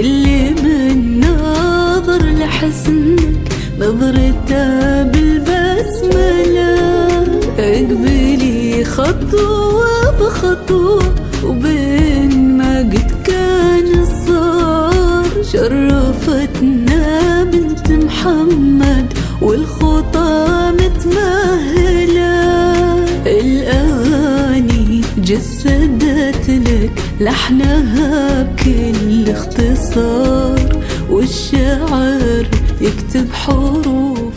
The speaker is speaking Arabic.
اللي من ناظر لحسنك نظرته بالبسملة. اقبلي خطوة بخطوة وبين ما قد كان صار، شرفتنا بنت محمد والخطى متمهلة. الأغاني جسدت لك لحنها بكل اختصار، والشعر يكتب حروف